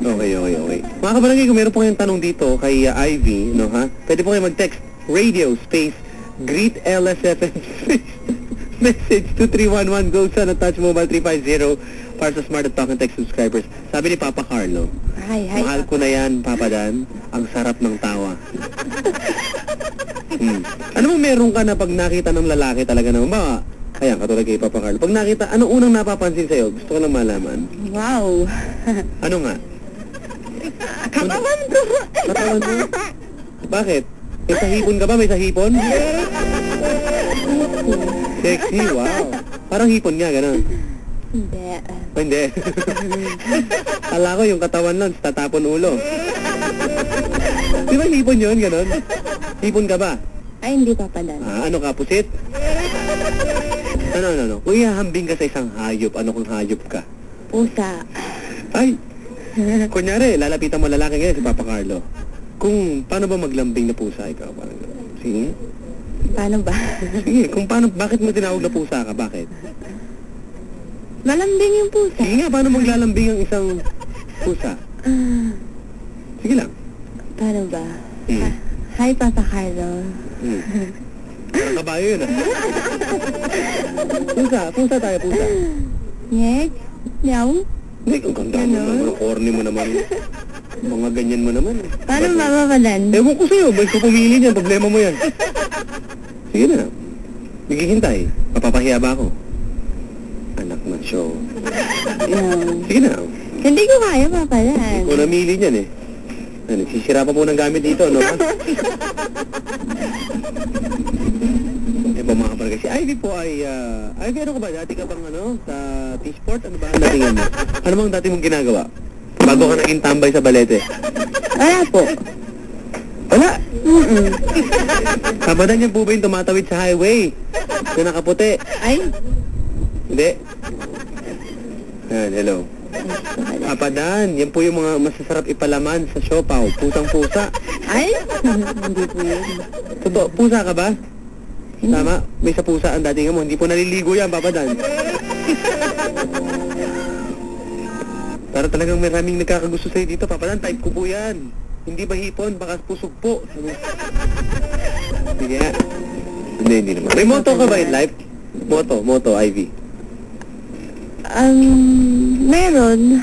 Okay. Mga kabarangay, kung meron po kayong tanong dito kay Ivy, no ha? Pwede po kayo mag-text radio space greet LSFM message 2311 go sa Touch Mobile 350 para sa Smart at Talk and Text subscribers. Sabi ni Papa Carlo, Hi. mahal ko na yan, Papa Dan. Ang sarap ng tawa. Ano bang meron ka na pag nakita ng lalaki talaga naman ba? Ayan, katulad kay Papa Carlo. Pag nakita, ano unang napapansin sa'yo? Gusto ko lang malaman. Wow. Ano nga? Katawan ko. Katawan mo? Bakit? May sahipon ka ba? May sahipon? Sexy, wow. Parang hipon nga, gano'n. Hindi. Hindi. Kala ko yung katawan lang, tatapon ulo. Di ba hipon yun, gano'n? Hipon ka ba? Ay, hindi papadan. Ano ka, pusit? Ano? Kung ihahambing ka sa isang hayop, ano kung hayop ka? Pusa. Ay! Kunyari, lalapitan mo lalaki ngayon si Papa Carlo. Kung paano ba maglambing na pusa ikaw? Parang, sige. Paano ba? Sige, kung paano, bakit mo tinawag na pusa ka? Bakit? Malambing yung pusa. Sige nga, paano maglalambing ang isang pusa? Sige lang. Paano ba? Hi, Papa Carlo. Parang kabayo yun, Pusa tayo. Nyek? Meow? Hindi, ang ganda mo naman, ang corny mo naman. Mga ganyan mo naman. Paano ba papadan? Ewan ko sa'yo, ba't ko pumili niyan, problema mo yan. Sige na, naghihintay. Mapapahiya ba ako? Anak ng show. Sige na. Hindi ko kaya papadan. Hindi ko namili niyan nagsisira pa po ng gamit dito, no? Mga kabarangay, si Ivy po ay, Ivy, ano ka ba? Dati ka bang sa T-Sport? Ano ba ang datingan mo? Ano bang dati mong ginagawa? Bago ka naging tambay sa balete? Wala po. Wala? Kabadan yan po ba yung tumatawid sa highway? Na nakaputi? Ay? Hindi. Hello. Kabadan, yan po yung mga masasarap ipalaman sa siopaw. Pusang-pusa. Ay? Hindi po yun. Totoo, pusa ka ba? Tama, may sa pusa ang dating mo. Hindi po naliligo yan, Papa Dan. Para talagang maraming nagkakagusto sa'yo dito, Papa Dan. Type ko po yan. Hindi ba hipon? Baka pusog po. Sige nga. Hindi naman. May moto ka ba in life? Moto, Ivy. Meron.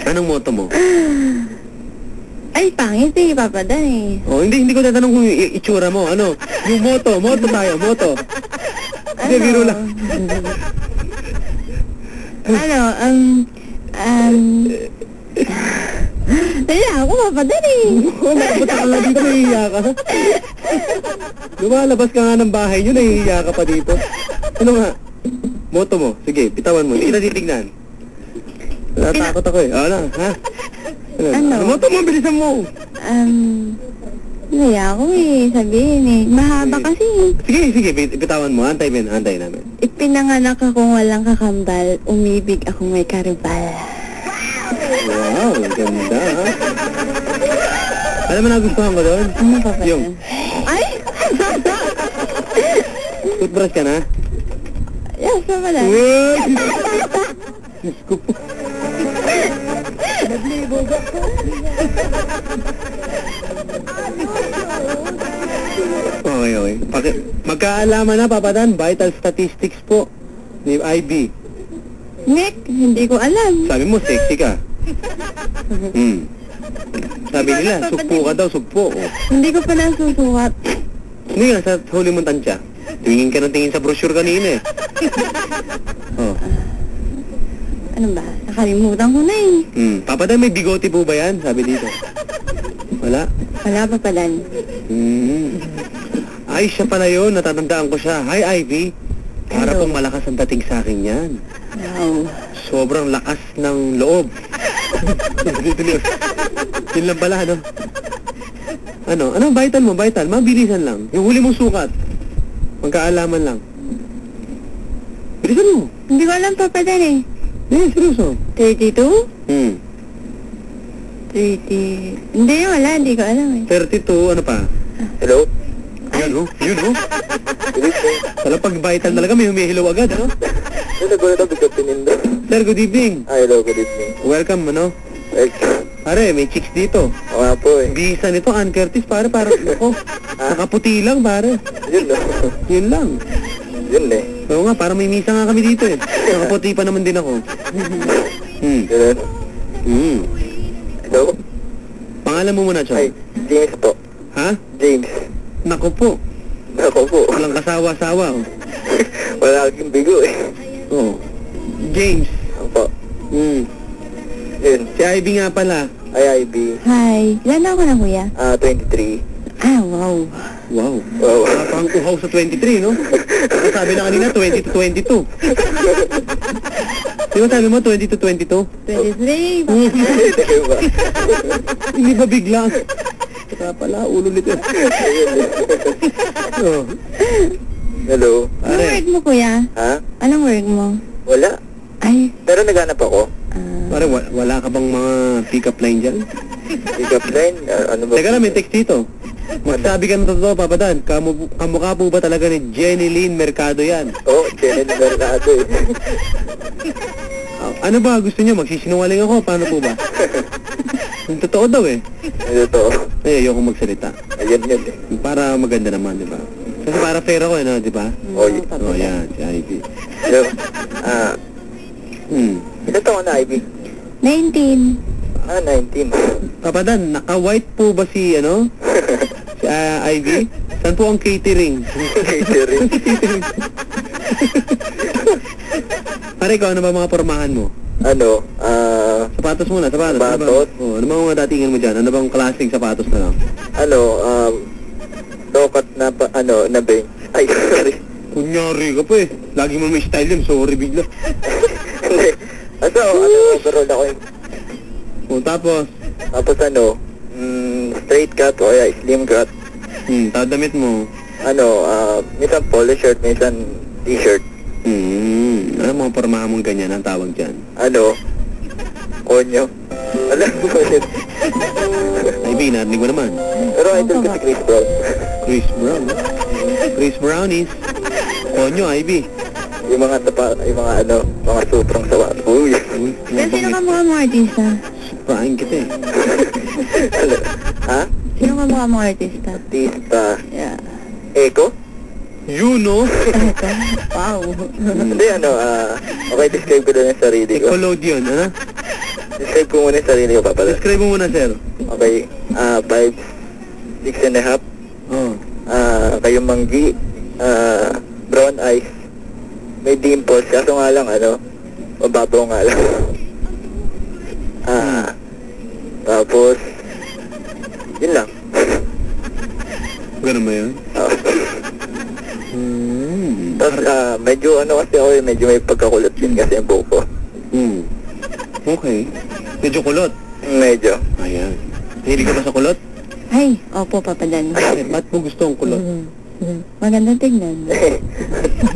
Anong moto mo? Ay, pangit papadan hindi ko tatanong kung yung itsura mo. Ano? Yung moto tayo, moto. Hindi, biro lang. Wala ako papadan Ba't ka nga dito, nahihiya ka? Lumalabas ka nga ng bahay nyo, nahihiya ka pa dito. Ano nga? Moto mo. Sige, pitawan mo. Hindi kita titignan. Natakot ako Ano? Ha? Ano? Moto mo, bilisan mo. Naya ako sabihin Mahaba kasi. Sige, pitawan mo. Antay namin. Ipinanganak akong walang kakambal, umibig akong may karibal. Wow, ganda ha. Alam mo nagustuhan ko doon? Ano pa ba? Yung. Ay! Toothbrush ka na? Yes, pala. Diyos ko po. Naglibo ba ko? Okay. Magkaalaman na, Papa Dan, vital statistics po ni IB. Nick, hindi ko alam. Sabi mo, sexy ka. Sabi nila, sugpo ka daw, sugpo. Hindi ko pa nasusukat. Hindi nga, sa huli mong tansya. Tingin ka ng tingin sa brochure kanina Ano ba? Nakalimutan ko na Papa Dan, may bigote po ba yan? Sabi dito. Wala? Wala pa pala. Ay, siya pala yun. Natatandaan ko siya. Hi, Ivy. Para pong malakas ang dating sa akin yan. Wow. Sobrang lakas ng loob. Yun lang pala, Ano vital mo? Vital? Mabilisan lang. Yung huli mong sukat. Magkaalaman lang. Bilisan mo. Hindi ko alam pa pala Seryoso. 32? 30... Hindi, wala. Hindi ko alam 32, ano pa? Hello? Yun. Pag vital talaga, may humihilaw agad, Hello, good evening. Sir, good evening. Hello, good evening. Welcome, Pare, may chicks dito. Oo nga po eh. Bisa nito, Ann Curtis, pare, parang, ako, nakaputi lang, pare. Yun no. Yun lang. Yun eh. Oo nga, parang may misa nga kami dito eh. Nakaputi pa naman din ako. Ganun. Hello? Pangalan mo muna, Ay, Chong. James po. Ha? James. Naku po. Ako po. Walang kasawa-sawa. Oh. Wala akong bigo eh. Oo. James. Opo. Yun. Si Ivy nga pala. IIB. Hi. Ilan na ako na, kuya? 23. Wow. Wow. Wow. Wala pang uhaw sa 23, no? Ako sabi na kanina, 20 to 22. Di ba sabi mo, 20 to 22? 23. Diba? Hindi ba bigla? Saka pala, ulo nito. Oh. Hello? Anong work mo, kuya? Ha? Anong work mo? Wala. Ay, Pero naghanap ako. Pare, wala ka bang mga pick-up line dyan? Pick up line? Ano ba? Teka lang, may text dito. Magsabi ka ng totoo, Papa Dan. Kamukha po ba talaga ni Jenny Lynn Mercado yan? Oh, Jenny Mercado eh. Ano ba? Gusto niyo? Magsisinungaling ako? Paano po ba? Yung totoo daw eh. Ano to? Ay, ayoko magsalita. Ayun yun eh. Para maganda naman, di ba? Kasi para fair ako eh, no? Di ba? Oh, Oh, yan. Si Ivy. Hello? Hmm. Ilan taon na, Ivy? 19. 19. Papa Dan, naka-white po ba si, ano? Si Ivy? Saan po ang catering? Catering. Pare, ikaw, ano ba mga pormahan mo? Ano? Sapatos muna, sapatos. Sapatos? Ano ba mga datingan mo dyan? Ano bang klaseng sapatos na lang? Ano? Lokat na pa, ano, na bench. Ay, sorry. Kunyari ka pa eh. Lagi mo may style yun, sorry bigla. Hindi. Ano, overall ako yung... Tapos, Tapos straight cut o kaya slim cut. tadamit mo. Ano, minsan polo shirt, minsan t-shirt. Ano mga pormahan mong ganyan ang tawag dyan? Ano, konyo. Alam mo yun. Ivy, narinig mo naman. Pero idol ko si Chris Brown. Chris Brown. Chris Brown is Konyo, Ivy. Yung mga mga sobrang sawa. Uy. Uy, Pero sino ka mukha mong artista? Praing kita eh. Ano? Ha? Sino ka mukha mong artista? Artista. Yeah. Eko? You know? Ito? Wow. Hindi, okay, describe ko doon yung sarili ko. Nickelodeon, ha? Describe ko muna yung sarili ko, Papa. Describe mo muna, sir. Okay, 5, 6 and a half. Oh. Kayong manggi, brown eyes, may dimples, kaso nga lang, mababaw nga lang. Tapos, yun lang. Ganun ba yun? Tapos, medyo kasi ako, medyo may pagkakulot din kasi yung buhok ko. Okay. Medyo kulot. Medyo. Ayan. Hilig ka ba sa kulot? Ay, opo, Papa Dan. Eh, ba't mo gusto ang kulot? Maganda tignan.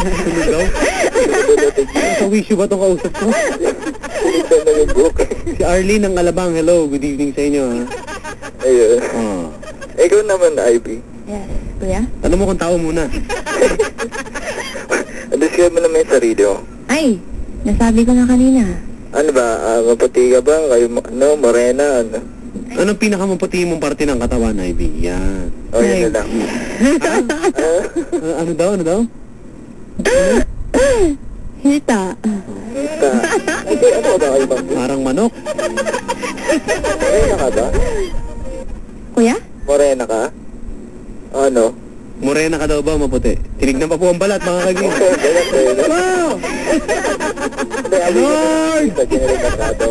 Sumigaw? Sa wisyo ba itong kausap ko? Ito na yung buhok. Si Arlene ng Alabang. Hello, good evening sa inyo, ha? Ayun. Oh. Ikaw naman, Ivy. Yes. Kuya? Tanong mo kung tao muna. Describe mo naman yung sarili mo. Ay, nasabi ko na kanina. Ano ba, maputi ka ba? Kayo, morena, Anong pinakamaputi mong parte ng katawan, Ivy? Yan. O, yun na lang. Ano daw? Ano daw? Hita. Hindi, ano ba kayo bang? Parang manok. Morena ka ba? Kuya? Morena ka? Ano? Morena ka daw ba o maputi? Tinignan pa po ang balat, mga kagin. Wow! Lord! Sa General Mercado.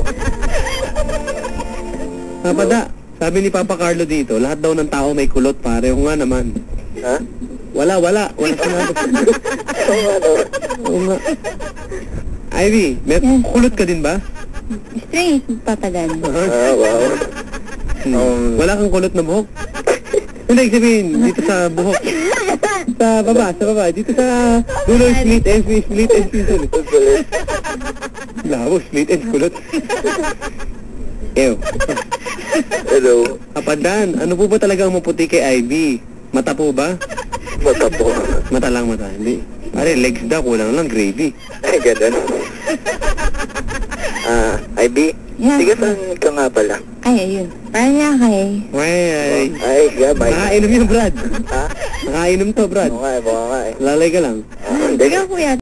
Napada, sabi ni Papa Carlo dito, lahat daw ng tao may kulot, pare. O nga naman. Ha? Wala sinabi. Ano? Oo nga. Ivy, may Yes. kulot ka din ba? Straight, Papa Dan. Wow. Wala kang kulot na buhok? Hindi, sabihin, dito sa buhok. Sa baba. Dito sa dulo, split ends, Labo, split ends, kulot. Ew. Hello. Kapandan, ano po ba talagang maputi kay Ivy? Mata po ba? Mata po. Mata lang, hindi. Pare, legs daw, kulang lang, gravy. Ay, ganun. Ivy, Yeah. Sige, saan ka nga pala? Ay, ayun. Paranaque. Wey. Ay, gabay. Nakainom yun, Brad. Ha? Nakainom to, Brad. Oo nga, mukha nga eh. Lalay ka lang. Hindi. Ikaw, kuya,